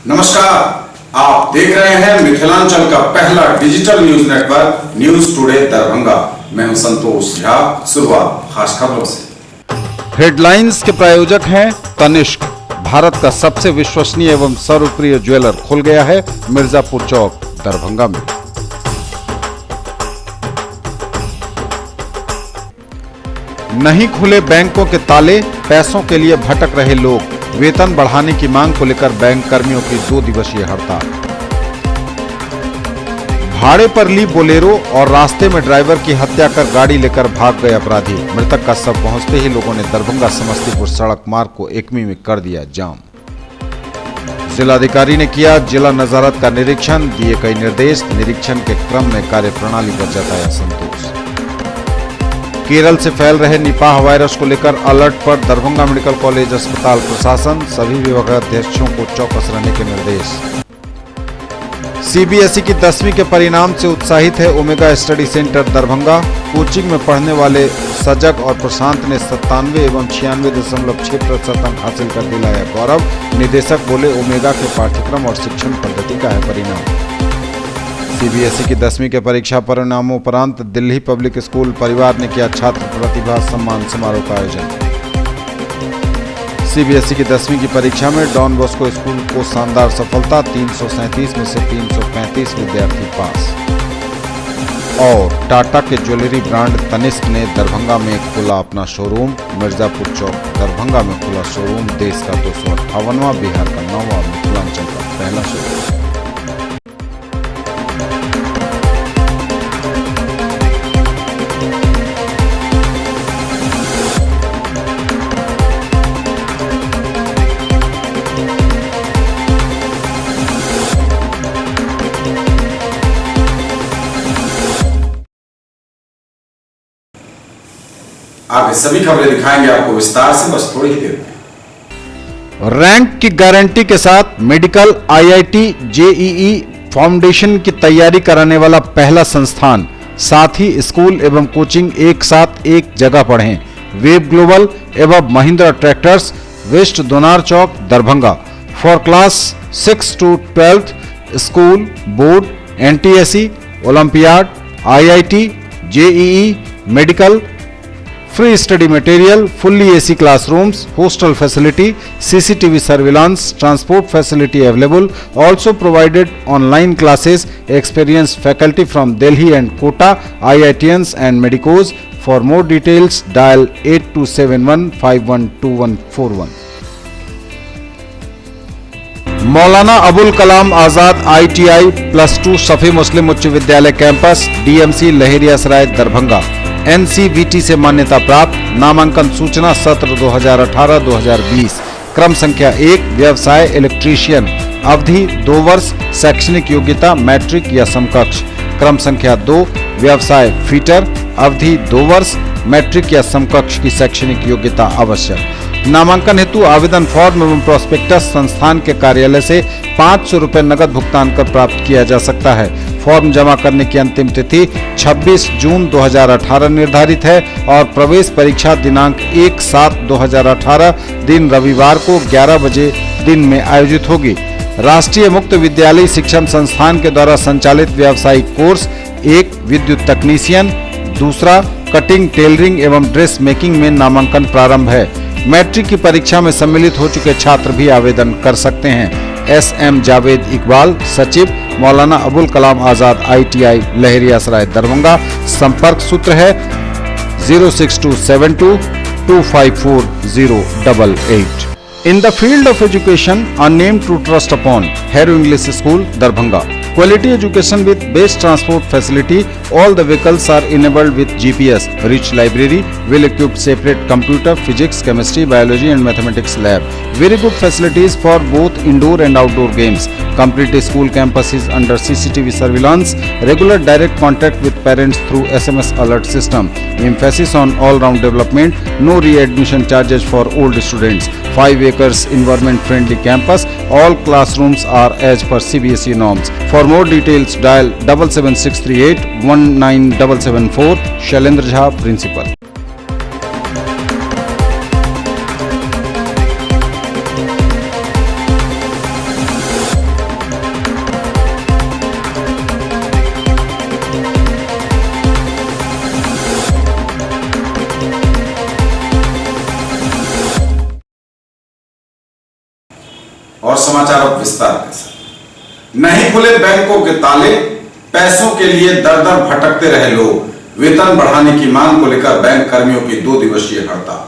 नमस्कार, आप देख रहे हैं मिथिलांचल का पहला digital news network news today Darbhanga. मैं हूं संतोष झा। शुरुआत खास खबरों से। हेडलाइंस के प्रायोजक हैं तनिष्क। भारत का सबसे विश्वसनीय एवं सर्वप्रिय ज्वेलर खुल गया है मिर्जापुर चौक दरभंगा में। नहीं खुले बैंकों के ताले, पैसों के लिए भटक रहे लोग। वेतन बढ़ाने की मांग को लेकर बैंक कर्मियों की 2 दिवसीय हड़ताल। भाड़े पर ली बोलेरो और रास्ते में ड्राइवर की हत्या कर गाड़ी लेकर भाग गए अपराधी। मृतक का शव पहुंचते ही लोगों ने दरभंगा समस्तीपुर सड़क मार्ग को एकमी में कर दिया जाम। जिलाधिकारी ने किया जिला नजारत का निरीक्षण, दिए कई निर्देश। निरीक्षण के क्रम में कार्यप्रणाली पर जताया संतोष। केरल से फैल रहे निपाह वायरस को लेकर अलर्ट पर दरभंगा मेडिकल कॉलेज अस्पताल प्रशासन। सभी विभागाध्यक्षों को चौकस रहने के निर्देश। सीबीएसई की 10वीं के परिणाम से उत्साहित है omega study centre Darbhanga. Coaching में पढ़ने वाले सजग और प्रशांत ने 97 एवं 96.6% अंक हासिल कर दिलाया गौरव। निदेशक बोले ओमेगा के पाठ्यक्रम और शिक्षण पद्धति का है परिणाम। सीबीएसई की 10वीं के परीक्षा परिणामोपरांत दिल्ली पब्लिक स्कूल परिवार ने किया छात्र प्रतिभा सम्मान समारोह का आयोजन। सीबीएसई की 10वीं की परीक्षा में डॉन बॉस्को स्कूल को शानदार सफलता। 337 में से 335 विद्यार्थी पास। और टाटा के ज्वेलरी ब्रांड तनिष्क ने दरभंगा में खोला अपना शोरूम। मिर्जापुर चौक दरभंगा में खुला शोरूम। देश का 258वां, बिहार का 9वां, मिथिलांचल का पहला शोरूम। आगे सभी खबरें दिखाएंगे आपको विस्तार से, बस थोड़ी ही देर में। रैंक की गारंटी के साथ मेडिकल आईआईटी जेईई फाउंडेशन की तैयारी कराने वाला पहला संस्थान। साथ ही स्कूल एवं कोचिंग एक साथ एक जगह पढ़ें। वेब ग्लोबल एवं Mahindra tractors, west Donar Chowk Darbhanga. For class 6 to 12 school, board, NTSE, olympiad, IIT, JEE, medical, free study material, fully AC classrooms, hostel facility, CCTV surveillance, transport facility available. Also provided online classes, experienced faculty from Delhi and Kota, IITians and medicos. For more details, dial 8271 512141. Maulana Abul Kalam Azad ITI +2 Safi मुस्लिम उच्च विद्यालय campus, DMC Laheriasarai Darbhanga. NCVT से मान्यता प्राप्त। नामांकन सूचना सत्र 2018-2020। क्रम संख्या 1 व्यवसाय इलेक्ट्रीशियन। अवधि 2 वर्ष। शैक्षणिक योग्यता मैट्रिक या समकक्ष। क्रम संख्या 2 व्यवसाय फिटर। अवधि 2 वर्ष। मैट्रिक या समकक्ष की शैक्षणिक योग्यता आवश्यक। नामांकन हेतु आवेदन फॉर्म एवं प्रोस्पेक्टस संस्थान के कार्यालय से 500 रुपए नगद भुगतान कर प्राप्त किया जा सकता है। फॉर्म जमा करने की अंतिम तिथि 26 जून 2018 निर्धारित है और प्रवेश परीक्षा दिनांक 1/7/2018 दिन रविवार को 11 बजे दिन में आयोजित होगी। राष्ट्रीय मुक्त विद्यालय शिक्षण संस्थान के द्वारा संचालित व्यावसायिक कोर्स 1 विद्युत तकनीशियन, दूसरा कटिंग, टेलरिंग एवं ड्रेस मेकिंग में नामांकन प्रारंभ है। मैट्रिक की परीक्षा में सम्मिलित हो चुके छात्र भी आवेदन कर सकते हैं। SM जावेद इकबाल, सचिव, मौलाना अबुल कलाम आजाद ITI लहेरियासराय दरभंगा। संपर्क सूत्र है 06272 254 088। In the field of education, a name to trust upon, Hero English School, Darbhanga. Quality education with best transport facility. All the vehicles are enabled with GPS. Rich library, well-equipped separate computer, physics, chemistry, biology and mathematics lab. Very good facilities for both indoor and outdoor games. Complete school campus is under CCTV surveillance. Regular direct contact with parents through SMS alert system. Emphasis on all-round development. No readmission charges for old students. 5 acres environment-friendly campus. All classrooms are as per CBSE norms. For more details, dial 77638 19774. Shailendra Jha, Principal. विस्तार के साथ। नहीं खुले बैंकों के ताले, पैसों के लिए दर दर भटकते रहे लोग। वेतन बढ़ाने की मांग को लेकर बैंक कर्मियों की 2 दिवसीय हड़ताल।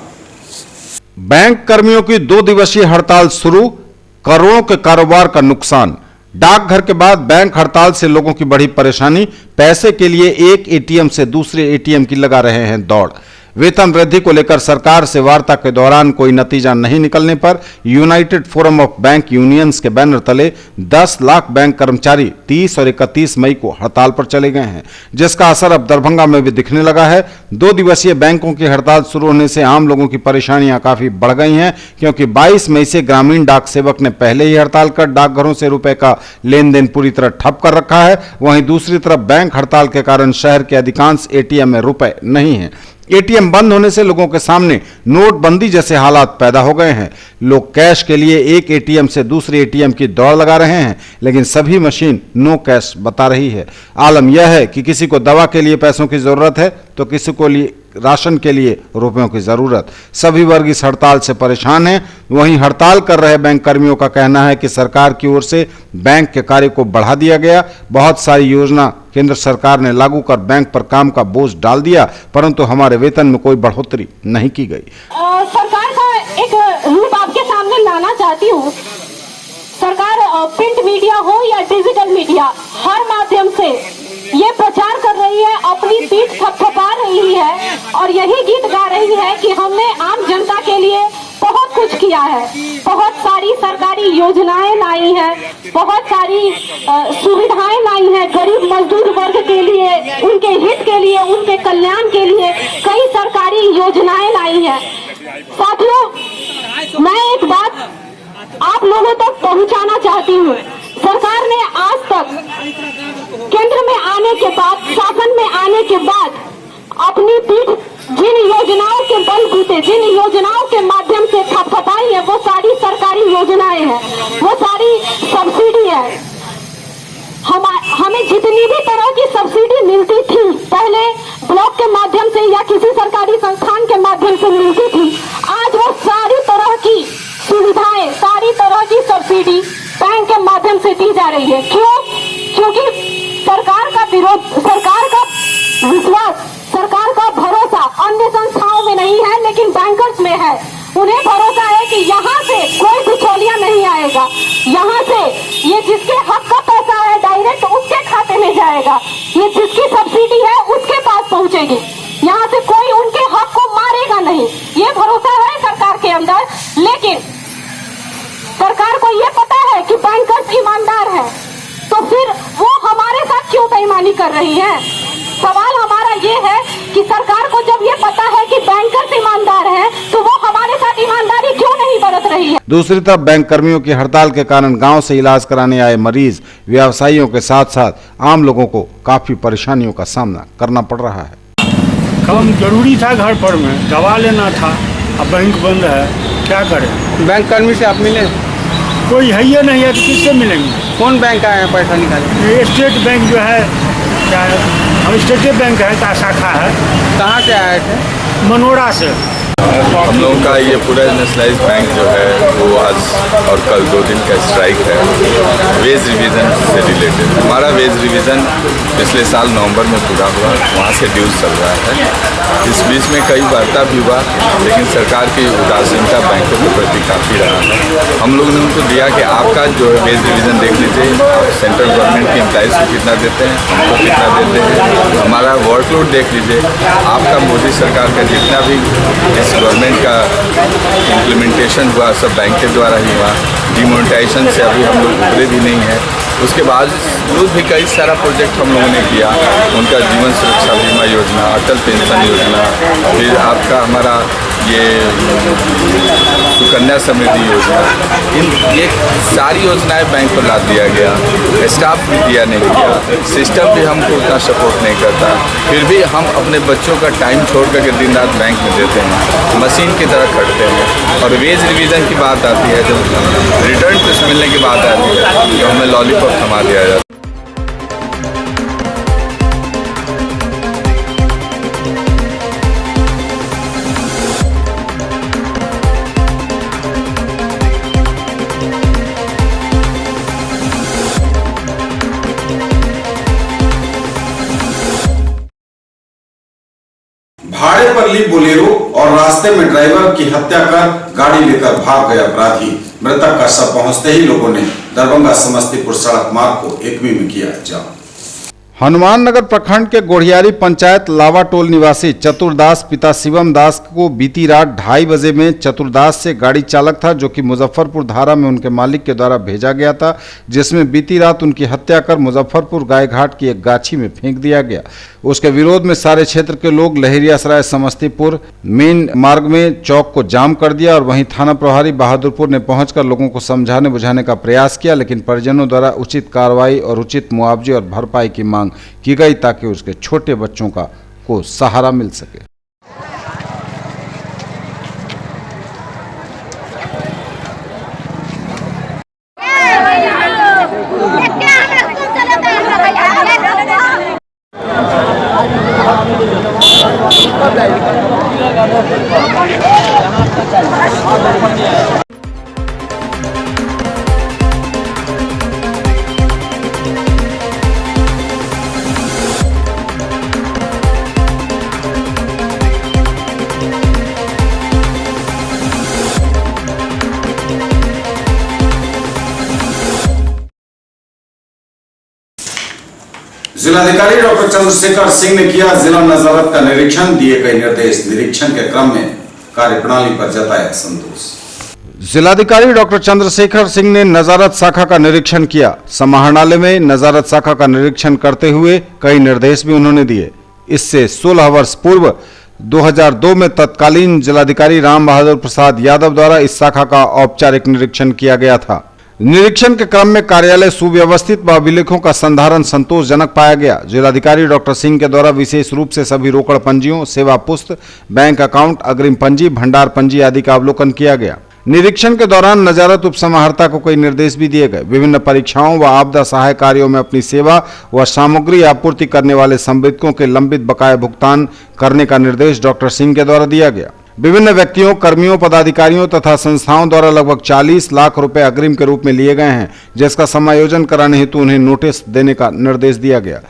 बैंक कर्मियों की 2 दिवसीय हड़ताल शुरू, करोड़ों के कारोबार का नुकसान। डाकघर के बाद बैंक हड़ताल से लोगों की बड़ी परेशानी। पैसे के लिए एक एटीएम से दूसरे एटीएम की लगा रहे हैं दौड़। वेतन वृद्धि को लेकर सरकार से वार्ता के दौरान कोई नतीजा नहीं निकलने पर United forum of bank unions के बैनर तले 10 लाख बैंक कर्मचारी 30 और 31 मई को हड़ताल पर चले गए हैं, जिसका असर अब दरभंगा में भी दिखने लगा है। 2 दिवसीय बैंकों की हड़ताल शुरू होने से आम लोगों की परेशानियां काफी बढ़ गई हैं, क्योंकि 22 मई से ग्रामीण डाक सेवक ने पहले ही हड़ताल कर डाकघरों से रुपए का लेन देन पूरी तरह ठप कर रखा है। वहीं दूसरी तरफ बैंक हड़ताल के कारण शहर के अधिकांश एटीएम में रुपए नहीं है। एटीएम बंद होने से लोगों के सामने नोटबंदी जैसे हालात पैदा हो गए हैं। लोग कैश के लिए एक एटीएम से दूसरे एटीएम की दौड़ लगा रहे हैं, लेकिन सभी मशीन नो कैश बता रही है। आलम यह है कि किसी को दवा के लिए पैसों की जरूरत है तो किसी को लिए राशन के लिए रुपयों की जरूरत। सभी वर्ग इस हड़ताल से परेशान हैं। वहीं हड़ताल कर रहे बैंक कर्मियों का कहना है कि सरकार की ओर से बैंक के कार्य को बढ़ा दिया गया। बहुत सारी योजना केंद्र सरकार ने लागू कर बैंक पर काम का बोझ डाल दिया, परंतु हमारे वेतन में कोई बढ़ोतरी नहीं की गई। सरकार का एक रूप आपके सामने लाना चाहती हूँ। सरकार प्रिंट मीडिया हो या डिजिटल मीडिया, हर माध्यम से ये प्रचार कर रही है, अपनी पीठ थपथपा रही है और यही गीत गा रही है कि हमने आम जनता के लिए बहुत कुछ किया है, बहुत सारी सरकारी योजनाएं लाई हैं, बहुत सारी सुविधाएं लाई हैं गरीब मजदूर वर्ग के लिए, उनके हित के लिए, उनके कल्याण के लिए कई सरकारी योजनाएं लाई हैं। साथियों, मैं एक बात आप लोगों तक पहुंचाना चाहती हूँ। सरकार ने आज तक केंद्र में आने के बाद, शासन में आने के बाद अपनी पीठ जिन योजनाओं के बलबूते, जिन योजनाओं के माध्यम से थपथपाई है, वो सारी सरकारी योजनाएं हैं, वो सारी सब्सिडी है। हमें जितनी भी तरह की सब्सिडी मिलती थी पहले ब्लॉक के माध्यम से या किसी सरकारी संस्थान के माध्यम से मिलती थी, आज वो सारी तरह की सुविधाएं, सारी तरह की सब्सिडी बैंक के माध्यम से दी जा रही है। क्यों? क्योंकि सरकार का विरोध, सरकार का विश्वास, सरकार का भरोसा अन्य संस्थाओं में नहीं है, लेकिन बैंकर्स में है। उन्हें भरोसा है कि यहाँ से कोई बिचौलिया नहीं आएगा, यहाँ से ये जिसके हक का पैसा है डायरेक्ट उसके खाते में जाएगा, ये जिसकी सब्सिडी है उसके पास पहुँचेगी, यहाँ से कोई उनके हक को मारेगा नहीं, ये भरोसा है सरकार के अंदर। लेकिन सरकार को ये पता है कि बैंकर्स ईमानदार है, तो फिर वो हमारे साथ क्यों बेईमानी कर रही है? सवाल हमारा ये है कि सरकार को जब ये पता है कि बैंकर्स ईमानदार हैं, तो वो हमारे साथ ईमानदारी क्यों नहीं बरत रही है? दूसरी तरफ बैंक कर्मियों की हड़ताल के कारण गांव से इलाज कराने आए मरीज, व्यवसायियों के साथ साथ आम लोगों को काफी परेशानियों का सामना करना पड़ रहा है। काम जरूरी था, घर पर में दवा लेना था, अब बैंक बंद है, क्या करें? बैंक कर्मी से आप मिले? कोई है ही नहीं है तो किससे मिलेंगे? कौन बैंक आए हैं पैसा निकाले? ये स्टेट बैंक जो है, क्या है, हम स्टेट बैंक है, का शाखा है। कहाँ से आए थे? मनोरा से। हम लोगों का ये पूरा नेशनलाइज बैंक जो है वो आज और कल 2 दिन का स्ट्राइक है वेज रिवीजन से रिलेटेड। हमारा वेज रिवीजन पिछले साल नवंबर में पूरा हुआ, वहाँ से ड्यूज चल रहा है। इस बीच में कई वार्ता भी हुआ, लेकिन सरकार की उदासीनता बैंकों के प्रति काफ़ी रहा है। हम लोगों ने उनको दिया कि आपका जो है वेज रिवीजन देख लीजिए, आप सेंट्रल गवर्नमेंट के एम्प्लॉइज़ को कितना देते हैं, हमको कितना देते हैं, हमारा वर्कलोड देख लीजिए, आपका मोदी सरकार का जितना भी इस गवर्नमेंट का इम्प्लीमेंटेशन हुआ सब बैंक के द्वारा ही हुआ। डिमोनेटाइजेशन से अभी हम लोग उतरे भी नहीं हैं। उसके बाद भी कई सारा प्रोजेक्ट हम लोगों ने किया, उनका जीवन सुरक्षा बीमा योजना, अटल पेंशन योजना, फिर आपका हमारा ये सुकन्या समृद्धि योजना, ये सारी योजनाएं बैंक पर ला दिया गया। स्टाफ भी दिया नहीं गया, सिस्टम भी हमको उतना सपोर्ट नहीं करता, फिर भी हम अपने बच्चों का टाइम छोड़ करके दिन रात बैंक में देते हैं, मशीन की तरह खटते हैं। और वेज रिवीजन की बात आती है, जब रिटर्न टेस्ट मिलने की बात आती है तो हमें लॉलीपॉप थमा दिया जाता है। ड्राइवर की हत्या कर गाड़ी लेकर भाग गए अपराधी। मृतक का शव पहुंचते ही लोगों ने दरभंगा समस्तीपुर सड़क मार्ग को एकमी में किया जाम। हनुमान नगर प्रखंड के गोढ़ियारी पंचायत लावाटोल निवासी चतुरदास पिता शिवम दास को बीती रात 2:30 बजे में चतुरदास से गाड़ी चालक था, जो कि मुजफ्फरपुर धारा में उनके मालिक के द्वारा भेजा गया था, जिसमें बीती रात उनकी हत्या कर मुजफ्फरपुर गायघाट की एक गाछी में फेंक दिया गया। उसके विरोध में सारे क्षेत्र के लोग लहेरियासराय समस्तीपुर मेन मार्ग में चौक को जाम कर दिया और वहीं थाना प्रभारी बहादुरपुर ने पहुंचकर लोगों को समझाने बुझाने का प्रयास किया, लेकिन परिजनों द्वारा उचित कार्रवाई और उचित मुआवजे और भरपाई की मांग की गई ताकि उसके छोटे बच्चों को सहारा मिल सके। जिलाधिकारी डॉक्टर चंद्रशेखर सिंह ने किया जिला नजारत का निरीक्षण, दिए गए निर्देश। निरीक्षण के क्रम में कार्यप्रणाली पर जताया संतोष। जिलाधिकारी डॉक्टर चंद्रशेखर सिंह ने नजारत शाखा का निरीक्षण किया। समाहरणालय में नजारत शाखा का निरीक्षण करते हुए कई निर्देश भी उन्होंने दिए। इससे 16 वर्ष पूर्व 2002 में तत्कालीन जिलाधिकारी राम बहादुर प्रसाद यादव द्वारा इस शाखा का औपचारिक निरीक्षण किया गया था। निरीक्षण के क्रम में कार्यालय सुव्यवस्थित व अभिलेखों का संधारण संतोषजनक पाया गया। जिलाधिकारी डॉक्टर सिंह के द्वारा विशेष रूप से सभी रोकड़ पंजियों, सेवा पुस्त, बैंक अकाउंट, अग्रिम पंजी, भंडार पंजी आदि का अवलोकन किया गया। निरीक्षण के दौरान नजारत उप समाहर्ता को कई निर्देश भी दिए गए। विभिन्न परीक्षाओं व आपदा सहाय कार्यों में अपनी सेवा व सामग्री आपूर्ति करने वाले संवितकों के लंबित बकाया भुगतान करने का निर्देश डॉक्टर सिंह के द्वारा दिया गया। विभिन्न व्यक्तियों, कर्मियों, पदाधिकारियों तथा संस्थाओं द्वारा लगभग 40 लाख रुपए अग्रिम के रूप में लिए गए हैं, जिसका समायोजन कराने हेतु उन्हें नोटिस देने का निर्देश दिया गया।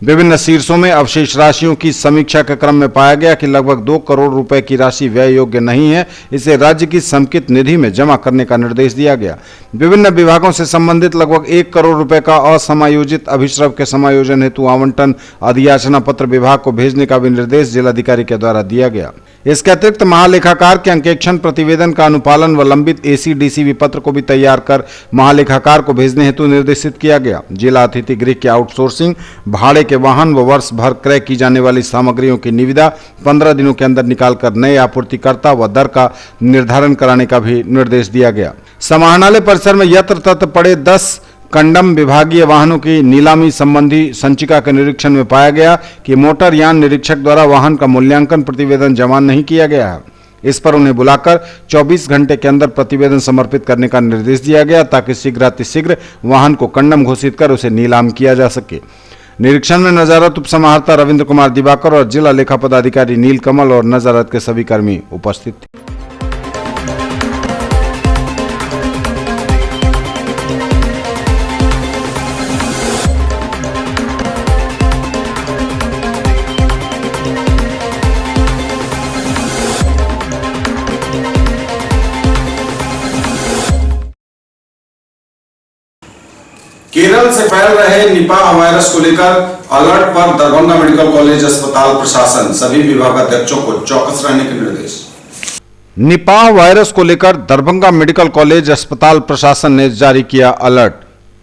विभिन्न शीर्षों में अवशेष राशियों की समीक्षा के क्रम में पाया गया कि लगभग 2 करोड़ रुपए की राशि व्यय योग्य नहीं है, इसे राज्य की समेकित निधि में जमा करने का निर्देश दिया गया। विभिन्न विभागों से संबंधित लगभग 1 करोड़ रुपए का असमायोजित अभिश्रव के समायोजन हेतु आवंटन अधियाचना पत्र विभाग को भेजने का भी निर्देश जिलाधिकारी के द्वारा दिया गया। इसके अतिरिक्त महालेखाकार के अंकेक्षण प्रतिवेदन का अनुपालन व लंबित एसी-डीसी पत्र को भी तैयार कर महालेखाकार को भेजने हेतु निर्देशित किया गया। जिला अतिथि गृह की आउटसोर्सिंग, भाड़े के वाहन व वर्ष भर क्रय की जाने वाली सामग्रियों की निविदा 15 दिनों के अंदर निकालकर नए आपूर्तिकर्ता व दर का निर्धारण कराने का भी निर्देश दिया गया। समाहरणालय परिसर में यत्र तत्र पड़े 10 कंडम विभागीय वाहनों की नीलामी संबंधी संचिका के निरीक्षण में पाया गया कि मोटर यान निरीक्षक द्वारा वाहन का मूल्यांकन प्रतिवेदन जमा नहीं किया गया है। इस पर उन्हें बुलाकर 24 घंटे के अंदर प्रतिवेदन समर्पित करने का निर्देश दिया गया ताकि शीघ्रातिशीघ्र वाहन को कंडम घोषित कर उसे नीलाम किया जा सके। निरीक्षण में नजारत उप समाहर्ता रविंद्र कुमार दिवाकर और जिला लेखा पदाधिकारी नीलकमल और नजारत के सभी कर्मी उपस्थित थे। केरल से फैल रहे निपाह वायरस को लेकर अलर्ट पर दरभंगा मेडिकल कॉलेज अस्पताल प्रशासन, सभी विभागाध्यक्षों को चौकस रहने के निर्देश। निपाह वायरस को लेकर दरभंगा मेडिकल कॉलेज अस्पताल प्रशासन ने जारी किया अलर्ट।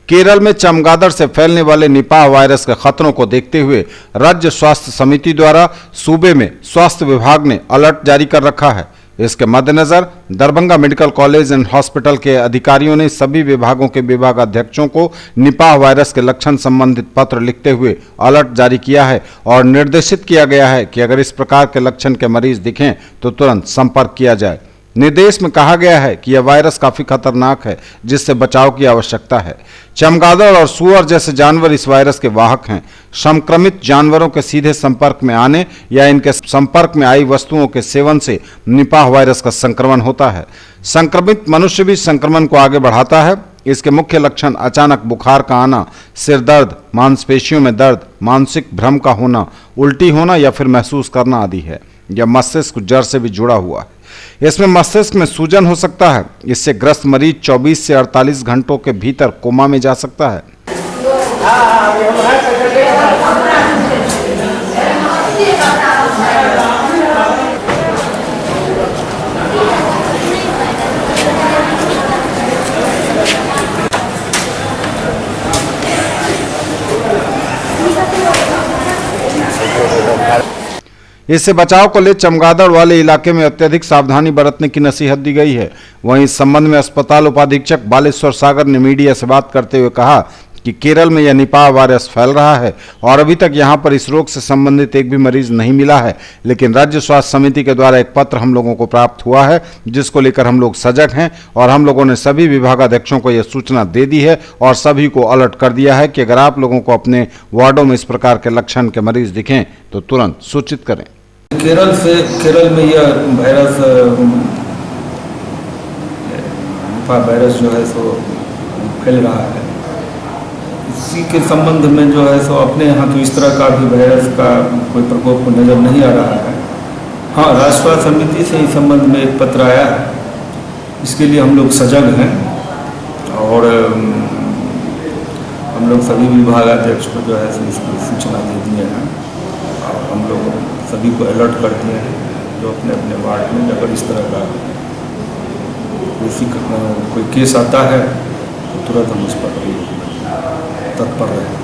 केरल में चमगादड़ से फैलने वाले निपाह वायरस के खतरों को देखते हुए राज्य स्वास्थ्य समिति द्वारा सूबे में स्वास्थ्य विभाग ने अलर्ट जारी कर रखा है। इसके मद्देनजर Darbhanga medical college and hospital के अधिकारियों ने सभी विभागों के विभागाध्यक्षों को निपाह वायरस के लक्षण संबंधित पत्र लिखते हुए अलर्ट जारी किया है और निर्देशित किया गया है कि अगर इस प्रकार के लक्षण के मरीज दिखें तो तुरंत संपर्क किया जाए। निर्देश में कहा गया है कि यह वायरस काफी खतरनाक है, जिससे बचाव की आवश्यकता है। चमगादड़ और सुअर जैसे जानवर इस वायरस के वाहक हैं। संक्रमित जानवरों के सीधे संपर्क में आने या इनके संपर्क में आई वस्तुओं के सेवन से निपाह वायरस का संक्रमण होता है। संक्रमित मनुष्य भी संक्रमण को आगे बढ़ाता है। इसके मुख्य लक्षण अचानक बुखार का आना, सिर दर्द, मांसपेशियों में दर्द, मानसिक भ्रम का होना, उल्टी होना या फिर महसूस करना आदि है। यह मस्तिष्क जड़ से भी जुड़ा हुआ है। इसमें मस्तिष्क में सूजन हो सकता है। इससे ग्रस्त मरीज 24 से 48 घंटों के भीतर कोमा में जा सकता है। इससे बचाव को ले चमगादड़ वाले इलाके में अत्यधिक सावधानी बरतने की नसीहत दी गई है। वहीं इस संबंध में अस्पताल उपाधीक्षक बालेश्वर सागर ने मीडिया से बात करते हुए कहा कि केरल में यह निपाह वायरस फैल रहा है और अभी तक यहां पर इस रोग से संबंधित एक भी मरीज नहीं मिला है, लेकिन राज्य स्वास्थ्य समिति के द्वारा एक पत्र हम लोगों को प्राप्त हुआ है, जिसको लेकर हम लोग सजग हैं और हम लोगों ने सभी विभागाध्यक्षों को यह सूचना दे दी है और सभी को अलर्ट कर दिया है कि अगर आप लोगों को अपने वार्डों में इस प्रकार के लक्षण के मरीज दिखें तो तुरंत सूचित करें। केरल में यह वायरस निपाह वायरस जो है सो फैल रहा है। इसी के संबंध में जो है सो अपने यहाँ तो इस तरह का भी वायरस का कोई प्रकोप नज़र नहीं आ रहा है। हाँ, राज्य स्वास्थ्य समिति से इस संबंध में एक पत्र आया है, इसके लिए हम लोग सजग हैं और हम लोग सभी विभागाध्यक्ष को जो है सो इसकी सूचना दे दिए हैं और हम लोग सभी को अलर्ट कर दिए हैं जो अपने अपने वार्ड में अगर इस तरह का कोई केस आता है तो तुरंत हम उस पर तत्पर रहें।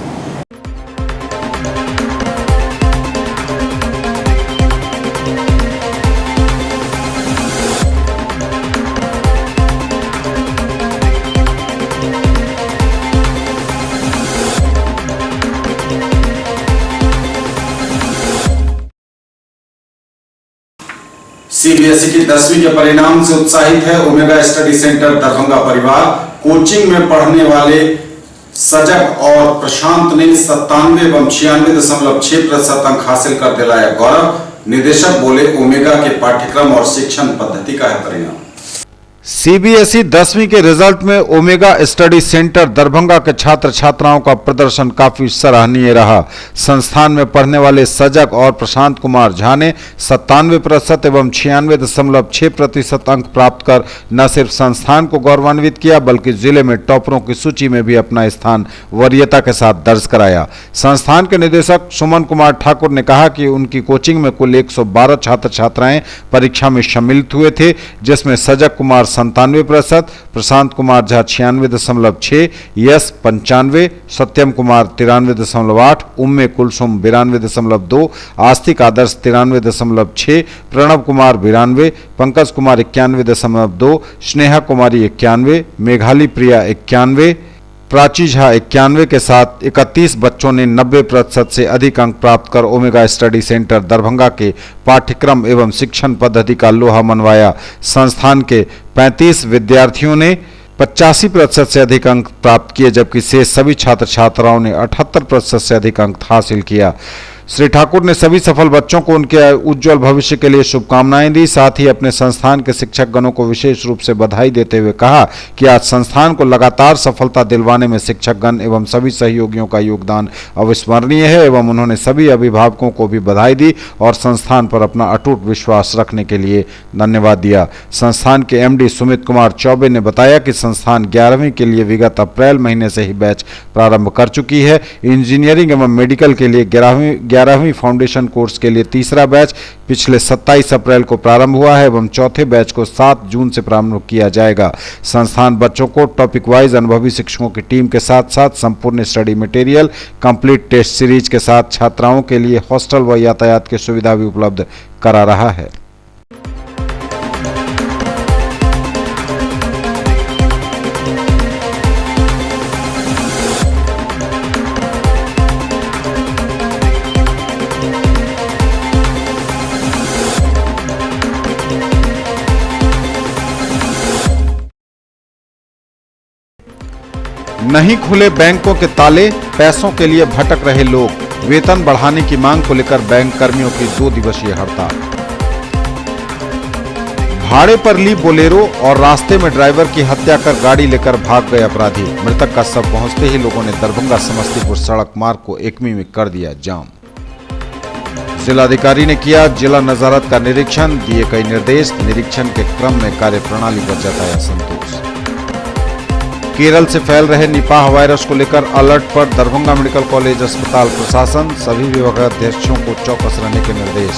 सीबीएसई की 10वीं के परिणाम से उत्साहित है ओमेगा स्टडी सेंटर दरभंगा परिवार। कोचिंग में पढ़ने वाले सजग और प्रशांत ने 97 एवं 96.6% अंक हासिल कर दिलाया गौरव। निदेशक बोले, ओमेगा के पाठ्यक्रम और शिक्षण पद्धति का है परिणाम। सीबीएसई 10वीं के रिजल्ट में ओमेगा स्टडी सेंटर दरभंगा के छात्र छात्राओं का प्रदर्शन काफी सराहनीय रहा। संस्थान में पढ़ने वाले सजग और प्रशांत कुमार झा ने 97% एवं 96.6% अंक प्राप्त कर न सिर्फ संस्थान को गौरवान्वित किया बल्कि जिले में टॉपरों की सूची में भी अपना स्थान वरीयता के साथ दर्ज कराया। संस्थान के निदेशक सुमन कुमार ठाकुर ने कहा कि उनकी कोचिंग में कुल 112 छात्र छात्राएं परीक्षा में शामिल हुए थे, जिसमें सजग कुमार 97%, प्रशांत कुमार झा 96.6, यश 95, सत्यम कुमार 93.8, उम्मे कुलसुम 92.2, आस्तिक आदर्श 93.6, प्रणव कुमार 92, पंकज कुमार 91.2, स्नेहा कुमारी 91, मेघाली प्रिया 91, प्राची झा 91 के साथ 31 बच्चों ने 90% से अधिक अंक प्राप्त कर ओमेगा स्टडी सेंटर दरभंगा के पाठ्यक्रम एवं शिक्षण पद्धति का लोहा मनवाया। संस्थान के 35 विद्यार्थियों ने 85% से अधिक अंक प्राप्त किए, जबकि शेष सभी छात्र छात्राओं ने 78% से अधिक अंक हासिल किया। श्री ठाकुर ने सभी सफल बच्चों को उनके उज्जवल भविष्य के लिए शुभकामनाएं दी। साथ ही अपने संस्थान के शिक्षक गणों को विशेष रूप से बधाई देते हुए कहा कि आज संस्थान को लगातार सफलता दिलवाने में शिक्षक गण एवं सभी सहयोगियों का योगदान अविस्मरणीय है एवं उन्होंने सभी अभिभावकों को भी बधाई दी और संस्थान पर अपना अटूट विश्वास रखने के लिए धन्यवाद दिया। संस्थान के एमडी सुमित कुमार चौबे ने बताया कि संस्थान 11वीं के लिए विगत अप्रैल महीने से ही बैच प्रारंभ कर चुकी है। इंजीनियरिंग एवं मेडिकल के लिए 11वीं फाउंडेशन कोर्स के लिए तीसरा बैच पिछले 27 अप्रैल को प्रारंभ हुआ है एवं चौथे बैच को 7 जून से प्रारंभ किया जाएगा। संस्थान बच्चों को टॉपिक वाइज अनुभवी शिक्षकों की टीम के साथ साथ संपूर्ण study material, complete test series के साथ छात्राओं के लिए हॉस्टल व यातायात की सुविधा भी उपलब्ध करा रहा है। नहीं खुले बैंकों के ताले, पैसों के लिए भटक रहे लोग। वेतन बढ़ाने की मांग को लेकर बैंक कर्मियों की 2 दिवसीय हड़ताल। भाड़े पर ली बोलेरो और रास्ते में ड्राइवर की हत्या कर गाड़ी लेकर भाग गए अपराधी। मृतक का शव पहुंचते ही लोगों ने दरभंगा समस्तीपुर सड़क मार्ग को एकमी में कर दिया जाम। जिलाधिकारी ने किया जिला नजारत का निरीक्षण, दिए कई निर्देश। निरीक्षण के क्रम में कार्यप्रणाली पर जताया संतोष। केरल से फैल रहे निपाह वायरस को लेकर अलर्ट पर दरभंगा मेडिकल कॉलेज अस्पताल प्रशासन, सभी विभागाध्यक्षों को चौकस रहने के निर्देश।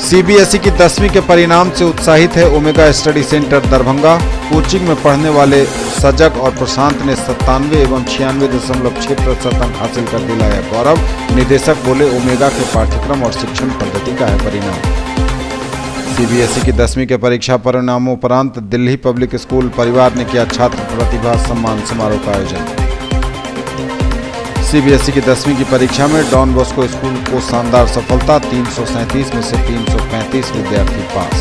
सीबीएसई की 10वीं के परिणाम से उत्साहित है omega study centre Darbhanga. Coaching में पढ़ने वाले सजग और प्रशांत ने 97 एवं 96.6% अंक हासिल कर दिलाया गौरव। निदेशक बोले ओमेगा के पाठ्यक्रम और शिक्षण पद्धति का है परिणाम। सीबीएसई की 10वीं के परीक्षा परिणामोपरांत दिल्ली पब्लिक स्कूल परिवार ने किया छात्र प्रतिभा सम्मान समारोह का आयोजन। सीबीएसई की 10वीं की परीक्षा में डॉन बॉस्को स्कूल को शानदार सफलता, 337 में से 335 विद्यार्थी पास।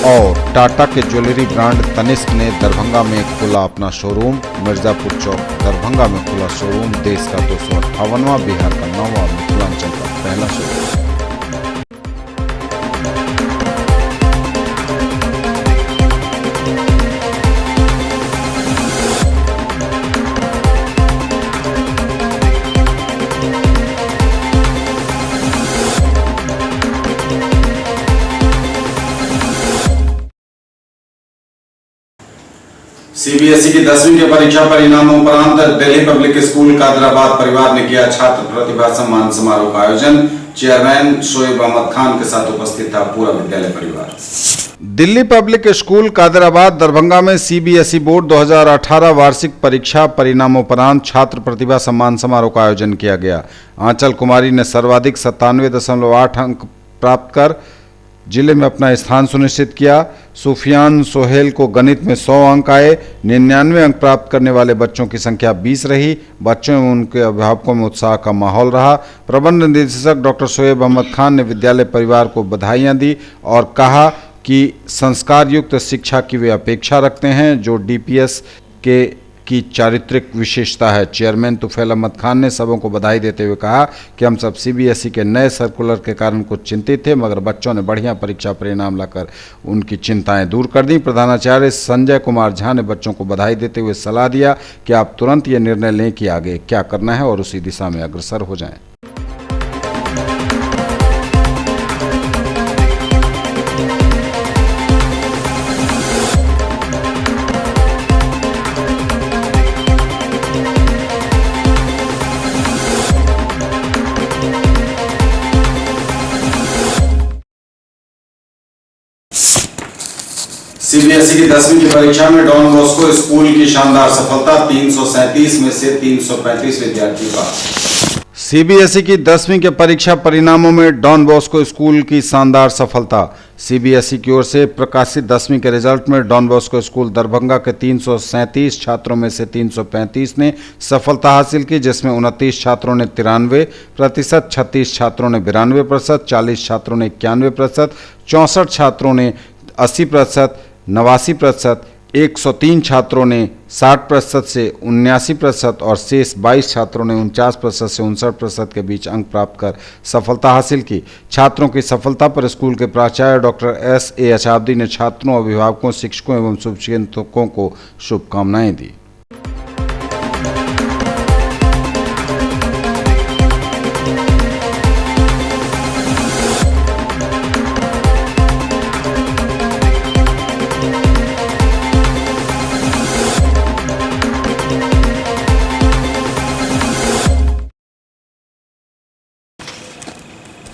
और टाटा के ज्वेलरी ब्रांड तनिष्क ने दरभंगा में खोला अपना शोरूम। मिर्जापुर चौक दरभंगा में खुला शोरूम, देश का 258वां, बिहार का 9वां, मिथिलांचल का पहला शोरूम। सीबीएसई की 10वीं के परीक्षा परिणामों दिल्ली पब्लिक स्कूल कादराबाद परिवार ने किया छात्र प्रतिभा सम्मान समारोह का आयोजन। चेयरमैन शोएब अहमद खान के साथ उपस्थित था पूरा विद्यालय परिवार। दिल्ली पब्लिक स्कूल कादराबाद दरभंगा में सीबीएसई बोर्ड 2018 वार्षिक परीक्षा परिणामोपरांत छात्र प्रतिभा सम्मान समारोह का आयोजन किया गया। आंचल कुमारी ने सर्वाधिक 97.8 अंक प्राप्त कर जिले में अपना स्थान सुनिश्चित किया। सुफियान सोहेल को गणित में 100 अंक आए। 99 अंक प्राप्त करने वाले बच्चों की संख्या 20 रही। बच्चों एवं उनके अभिभावकों में उत्साह का माहौल रहा। प्रबंध निदेशक डॉक्टर शोएब अहमद खान ने विद्यालय परिवार को बधाइयां दी और कहा कि संस्कार युक्त शिक्षा की वे अपेक्षा रखते हैं जो डीपीएस की चारित्रिक विशेषता है। चेयरमैन तुफैल अहमद खान ने सबों को बधाई देते हुए कहा कि हम सब सीबीएसई के नए सर्कुलर के कारण कुछ चिंतित थे, मगर बच्चों ने बढ़िया परीक्षा परिणाम लाकर उनकी चिंताएं दूर कर दी। प्रधानाचार्य संजय कुमार झा ने बच्चों को बधाई देते हुए सलाह दिया कि आप तुरंत ये निर्णय लें कि आगे क्या करना है और उसी दिशा में अग्रसर हो जाएं। सीबीएसई की 10वीं की परीक्षा में डॉन बॉस्को स्कूल की शानदार सफलता, 337 में से 335 विद्यार्थी पास। सीबीएसई की 10वीं के परीक्षा परिणामों में डॉन बॉस्को स्कूल की शानदार सफलता। सीबीएसई की ओर से प्रकाशित 10वीं के रिजल्ट में डॉन बॉस्को स्कूल दरभंगा के 337 छात्रों में से 335 ने सफलता हासिल की, जिसमें 29 छात्रों ने 93%, 36 छात्रों ने 92%, 40 छात्रों ने 91%, 64 छात्रों ने 80%, 89%, 103 छात्रों ने 60% से 79% और शेष 22 छात्रों ने 49% से 59% के बीच अंक प्राप्त कर सफलता हासिल की। छात्रों की सफलता पर स्कूल के प्राचार्य डॉक्टर S.A. अचाब्दी ने छात्रों, अभिभावकों, शिक्षकों एवं शुभचिंतकों को शुभकामनाएं दी।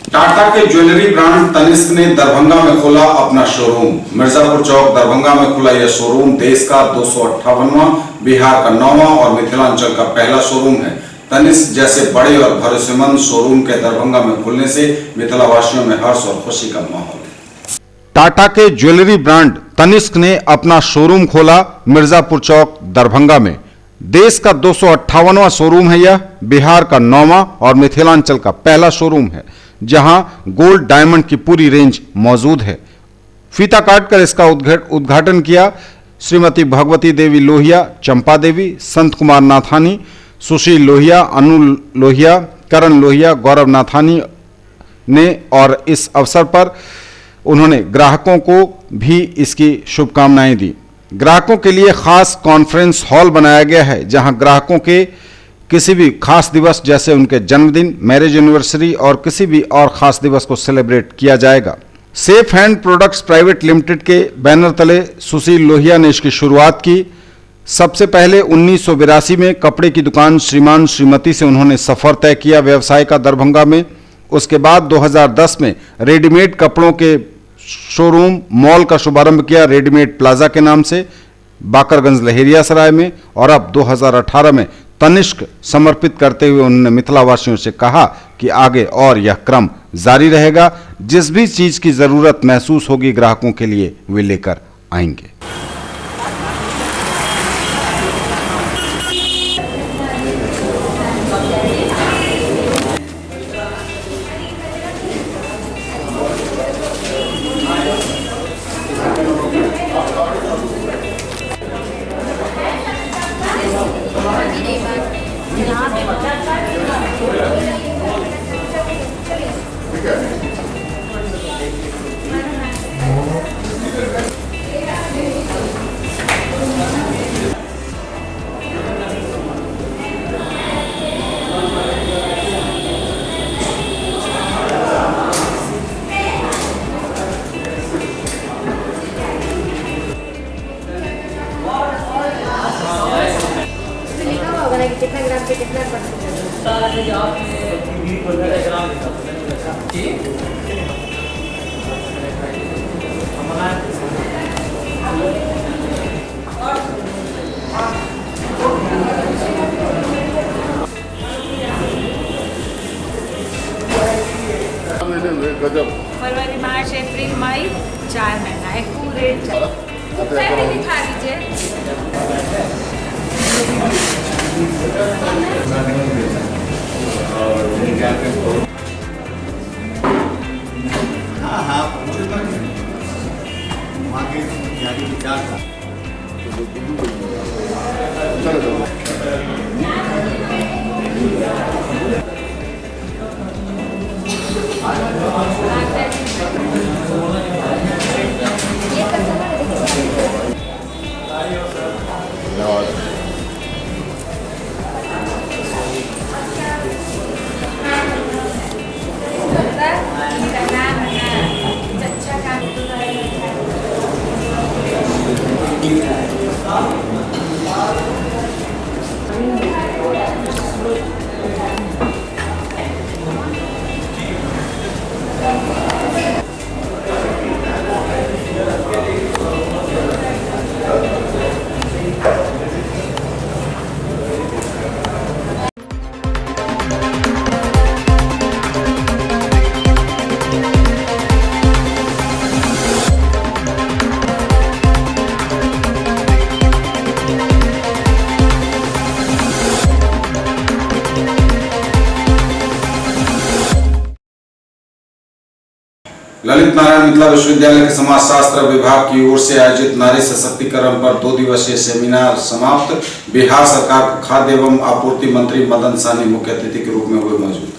टाटा के ज्वेलरी ब्रांड तनिष्क ने दरभंगा में खोला अपना शोरूम। मिर्जापुर चौक दरभंगा में खुला यह शोरूम देश का 258वां, बिहार का 9वां और मिथिलांचल का पहला शोरूम है। तनिष्क जैसे बड़े और भरोसेमंद शोरूम के दरभंगा में खुलने से मिथिलावासियों में हर्ष और खुशी का माहौल है। टाटा के ज्वेलरी ब्रांड तनिष्क ने अपना शोरूम खोला मिर्जापुर चौक दरभंगा में। देश का 258वां शोरूम है यह, बिहार का 9वां और मिथिलांचल का पहला शोरूम है, जहां गोल्ड डायमंड की पूरी रेंज मौजूद है। फीता काटकर इसका उद्घाटन किया श्रीमती भगवती देवी लोहिया, चंपा देवी, संत कुमार नाथानी, सुशील लोहिया, अनु लोहिया, करण लोहिया, गौरव नाथानी ने और इस अवसर पर उन्होंने ग्राहकों को भी इसकी शुभकामनाएं दी। ग्राहकों के लिए खास कॉन्फ्रेंस हॉल बनाया गया है, जहां ग्राहकों के किसी भी खास दिवस जैसे उनके जन्मदिन, मैरिज एनिवर्सरी और किसी भी और खास दिवस को सेलिब्रेट किया जाएगा। Safe hand products private limited के बैनर तले सुशील लोहिया ने इसकी शुरुआत की। सबसे पहले 1982 में कपड़े की दुकान श्रीमान श्रीमती से उन्होंने सफर तय किया व्यवसाय का दरभंगा में। उसके बाद 2010 में रेडीमेड कपड़ों के शोरूम मॉल का शुभारंभ किया रेडीमेड प्लाजा के नाम से बाकरगंज लहेरियासराय में, और अब 2018 में तनिष्क समर्पित करते हुए उन्होंने मिथिला वासियों से कहा कि आगे और यह क्रम जारी रहेगा। जिस भी चीज की जरूरत महसूस होगी ग्राहकों के लिए वे लेकर आएंगे। कितना ग्राम पे कितना फरवरी, मार्च, अप्रैल, मई 4 महीना एक फुल रेट दिखा दीजिए। ललित नारायण मिथिला विश्वविद्यालय के समाजशास्त्र विभाग की ओर से आयोजित नारी सशक्तिकरण पर 2 दिवसीय सेमिनार समाप्त। बिहार सरकार के खाद्य एवं आपूर्ति मंत्री मदन सहनी मुख्य अतिथि के रूप में हुए मौजूद।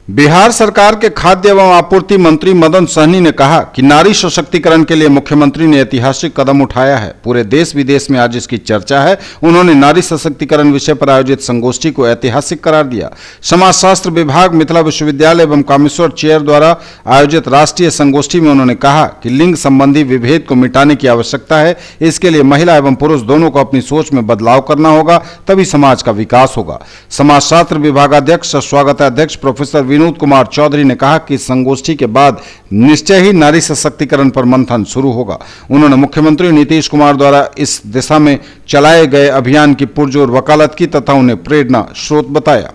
बिहार सरकार के खाद्य एवं आपूर्ति मंत्री मदन सहनी ने कहा कि नारी सशक्तिकरण के लिए मुख्यमंत्री ने ऐतिहासिक कदम उठाया है। पूरे देश विदेश में आज इसकी चर्चा है। उन्होंने नारी सशक्तिकरण विषय पर आयोजित संगोष्ठी को ऐतिहासिक करार दिया। समाजशास्त्र विभाग, मिथिला विश्वविद्यालय एवं कामेश्वर चेयर द्वारा आयोजित राष्ट्रीय संगोष्ठी में उन्होंने कहा कि लिंग संबंधी विभेद को मिटाने की आवश्यकता है। इसके लिए महिला एवं पुरुष दोनों को अपनी सोच में बदलाव करना होगा, तभी समाज का विकास होगा। समाजशास्त्र विभागाध्यक्ष स्वागताध्यक्ष प्रोफेसर विनोद कुमार चौधरी ने कहा कि संगोष्ठी के बाद निश्चय ही नारी सशक्तिकरण पर मंथन शुरू होगा। उन्होंने मुख्यमंत्री नीतीश कुमार द्वारा इस दिशा में चलाए गए अभियान की पुरजोर वकालत की तथा उन्हें प्रेरणा स्रोत बताया।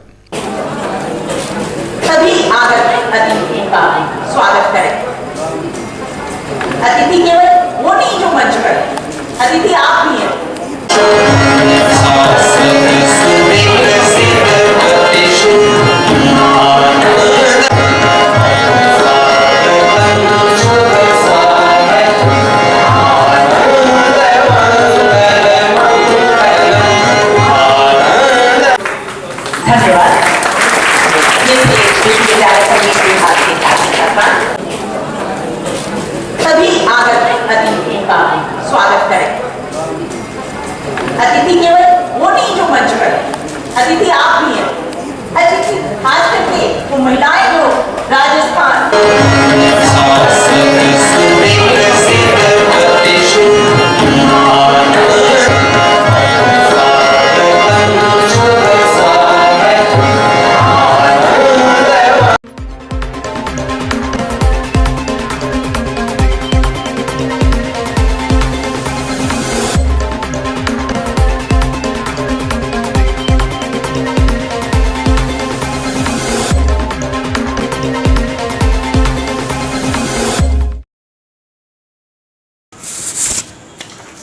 सभी आगत अतिथि का स्वागत करें। अतिथि केवल वो नहीं जो मंच पर, अतिथि आप भी हैं। सभी आगत अतिथि का स्वागत करें। अतिथि केवल वो नहीं जो मंच पर, अतिथि आप भी हैं। अतिथि खास करके वो महिलाएं जो राजस्थान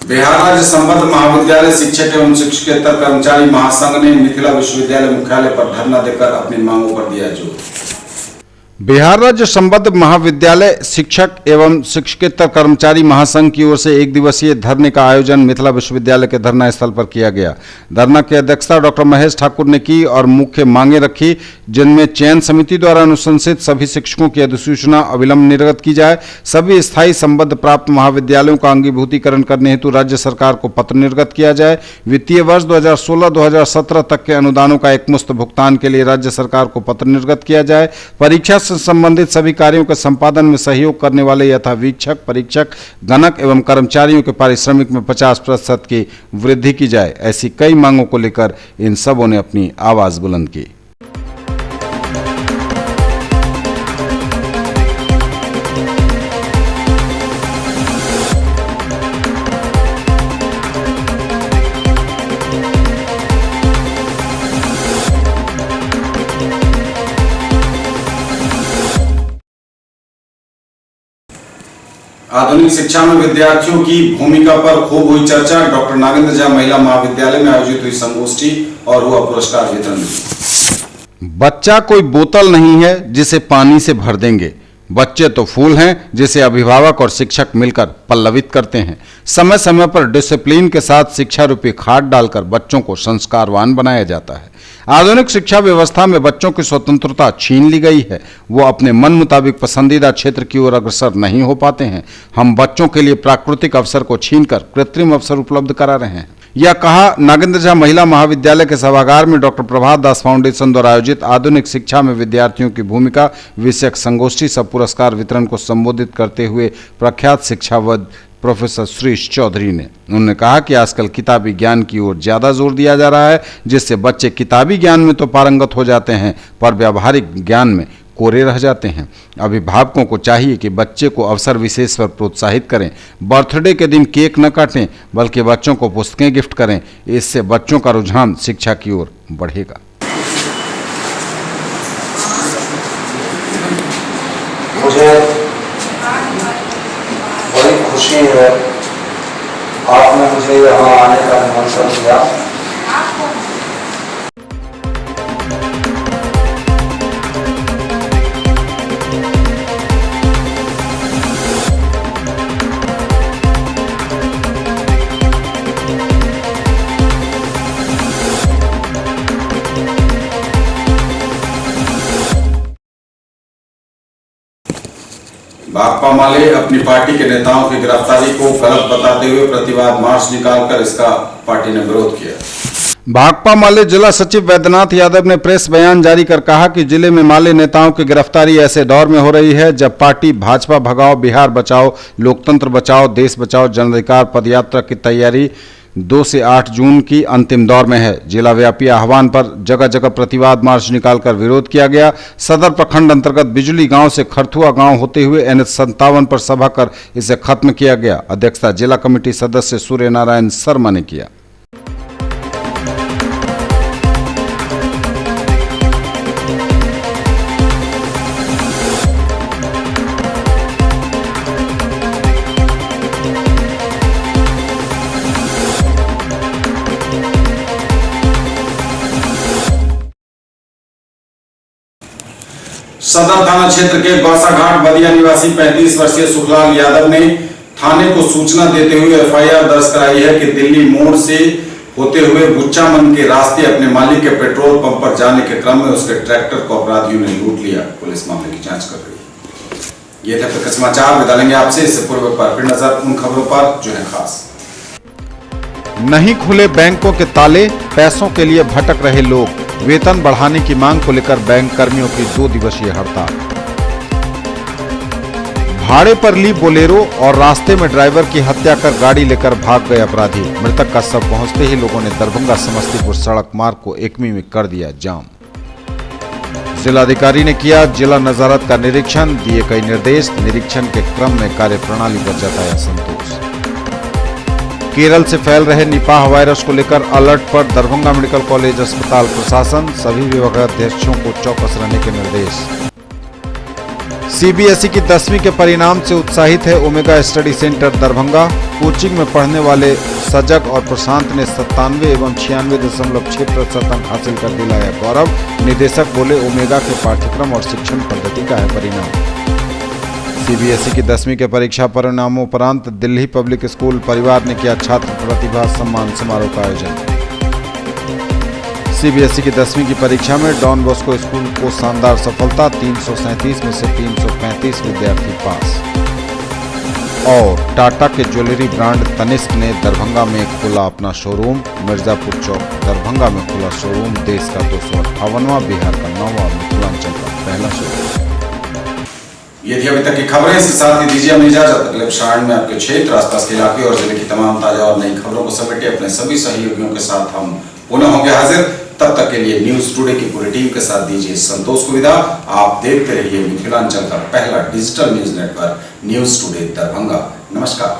बिहार राज्य संबद्ध महाविद्यालय शिक्षक एवं शिक्षकेतर कर्मचारी महासंघ ने मिथिला विश्वविद्यालय मुख्यालय पर धरना देकर अपनी मांगों पर दिया जोर। बिहार राज्य संबद्ध महाविद्यालय शिक्षक एवं शिक्षकेतर कर्मचारी महासंघ की ओर से एक दिवसीय धरने का आयोजन मिथिला विश्वविद्यालय के धरना स्थल पर किया गया। धरना की अध्यक्षता डॉक्टर महेश ठाकुर ने की और मुख्य मांगे रखी, जिनमें चयन समिति द्वारा अनुशंसित सभी शिक्षकों की अधिसूचना अविलंब निर्गत की जाए, सभी स्थायी संबद्ध प्राप्त महाविद्यालयों का अंगीभूतीकरण करने हेतु राज्य सरकार को पत्र निर्गत किया जाए, वित्तीय वर्ष 2016-2017 तक के अनुदानों का एकमुश्त भुगतान के लिए राज्य सरकार को पत्र निर्गत किया जाए, परीक्षा से संबंधित सभी कार्यों के संपादन में सहयोग करने वाले यथा वीक्षक, परीक्षक, गणक एवं कर्मचारियों के पारिश्रमिक में 50% की वृद्धि की जाए। ऐसी कई मांगों को लेकर इन सबों ने अपनी आवाज बुलंद की। आधुनिक शिक्षा में विद्यार्थियों की भूमिका पर खूब हुई चर्चा। डॉक्टर नागेंद्र झा महिला महाविद्यालय में आयोजित हुई संगोष्ठी और हुआ पुरस्कार वितरण। बच्चा कोई बोतल नहीं है जिसे पानी से भर देंगे, बच्चे तो फूल हैं जिसे अभिभावक और शिक्षक मिलकर पल्लवित करते हैं। समय समय पर डिसिप्लिन के साथ शिक्षा रूपी खाद डालकर बच्चों को संस्कारवान बनाया जाता है। आधुनिक शिक्षा व्यवस्था में बच्चों की स्वतंत्रता छीन ली गई है, वो अपने मन मुताबिक पसंदीदा क्षेत्र की ओर अग्रसर नहीं हो पाते हैं। हम बच्चों के लिए प्राकृतिक अवसर को छीनकर कृत्रिम अवसर उपलब्ध करा रहे हैं। यह कहा नागेंद्र झा महिला महाविद्यालय के सभागार में डॉक्टर प्रभात दास फाउंडेशन द्वारा आयोजित आधुनिक शिक्षा में विद्यार्थियों की भूमिका विषयक संगोष्ठी सह पुरस्कार वितरण को संबोधित करते हुए प्रख्यात शिक्षाविद प्रोफेसर सुरेश चौधरी ने। उन्होंने कहा कि आजकल किताबी ज्ञान की ओर ज्यादा जोर दिया जा रहा है, जिससे बच्चे किताबी ज्ञान में तो पारंगत हो जाते हैं पर व्यावहारिक ज्ञान में कोरे रह जाते हैं। अभिभावकों को चाहिए कि बच्चे को अवसर विशेष पर प्रोत्साहित करें। बर्थडे के दिन केक न काटें, बल्कि बच्चों को पुस्तकें गिफ्ट करें। इससे बच्चों का रुझान शिक्षा की ओर बढ़ेगा। मुझे बड़ी खुशी है, आपने मुझे यहाँ आने का निमंत्रण दिया। भाकपा माले अपनी पार्टी के नेताओं की गिरफ्तारी को गलत बताते हुए प्रतिवाद मार्च निकालकर इसका पार्टी ने विरोध किया। भाकपा माले जिला सचिव वैद्यनाथ यादव ने प्रेस बयान जारी कर कहा कि जिले में माले नेताओं की गिरफ्तारी ऐसे दौर में हो रही है जब पार्टी भाजपा भगाओ, बिहार बचाओ, लोकतंत्र बचाओ, देश बचाओ जन अधिकार पदयात्रा की तैयारी 2 से 8 जून की अंतिम दौर में है। जिला व्यापी आह्वान पर जगह जगह प्रतिवाद मार्च निकालकर विरोध किया गया। सदर प्रखंड अंतर्गत बिजली गांव से खरथुआ गांव होते हुए NH57 पर सभा कर इसे खत्म किया गया। अध्यक्षता जिला कमेटी सदस्य सूर्य नारायण शर्मा ने किया। सदर थाना क्षेत्र के गौसाघाट बदिया निवासी 35 वर्षीय सुखलाल यादव ने थाने को सूचना देते हुए FIR दर्ज कराई है कि दिल्ली मोड़ से होते हुए गुच्चामन के रास्ते अपने मालिक के पेट्रोल पंप पर जाने के क्रम में उसके ट्रैक्टर को अपराधियों ने लूट लिया। पुलिस मामले की जांच कर रही है। ये थे तक समाचार। विदा लेंगे आपसे। इससे पूर्व पर फिर नजर उन खबरों पर जो है खास। नहीं खुले बैंकों के ताले, पैसों के लिए भटक रहे लोग। वेतन बढ़ाने की मांग को लेकर बैंक कर्मियों की 2 दिवसीय हड़ताल। भाड़े पर ली बोलेरो और रास्ते में ड्राइवर की हत्या कर गाड़ी लेकर भाग गए अपराधी। मृतक का शव पहुंचते ही लोगों ने दरभंगा समस्तीपुर सड़क मार्ग को एकमी में कर दिया जाम। जिलाधिकारी ने किया जिला नजारत का निरीक्षण, दिए कई निर्देश। निरीक्षण के क्रम में कार्यप्रणाली पर जताया संतोष। केरल से फैल रहे निपाह वायरस को लेकर अलर्ट पर दरभंगा मेडिकल कॉलेज अस्पताल प्रशासन। सभी विभागाध्यक्षों को चौकस रहने के निर्देश। सीबीएसई की 10वीं के परिणाम से उत्साहित है omega study centre Darbhanga. Coaching में पढ़ने वाले सजग और प्रशांत ने 97 एवं 96.6% अंक हासिल कर दिलाया गौरव। निदेशक बोले, ओमेगा के पाठ्यक्रम और शिक्षण पद्धति का है परिणाम। सीबीएसई की 10वीं के परीक्षा परिणामोपरांत दिल्ली पब्लिक स्कूल परिवार ने किया छात्र प्रतिभा सम्मान समारोह का आयोजन। सीबीएसई की 10वीं की परीक्षा में डॉन बॉस्को स्कूल को शानदार सफलता, 337 में से 335 विद्यार्थी पास। और टाटा के ज्वेलरी ब्रांड तनिष्क ने दरभंगा में खोला अपना शोरूम। मिर्जापुर चौक दरभंगा में खुला शोरूम। देश का 258वां, बिहार का 9वां, मिथिलांचल का पहला शोरूम। ये थी अभी तक की खबरें। इसके साथ ही दीजिए हमें इजाजत। अगले प्रसारण में आपके क्षेत्र, आसपास के इलाके और जिले की तमाम ताजा और नई खबरों को समेटे अपने सभी सहयोगियों के साथ हम पुनः होंगे हाजिर। तब तक के लिए न्यूज टुडे की पूरी टीम के साथ दीजिए संतोष को विदा। आप देखते रहिए मिथिलांचल का पहला digital news network news today Darbhanga. नमस्कार।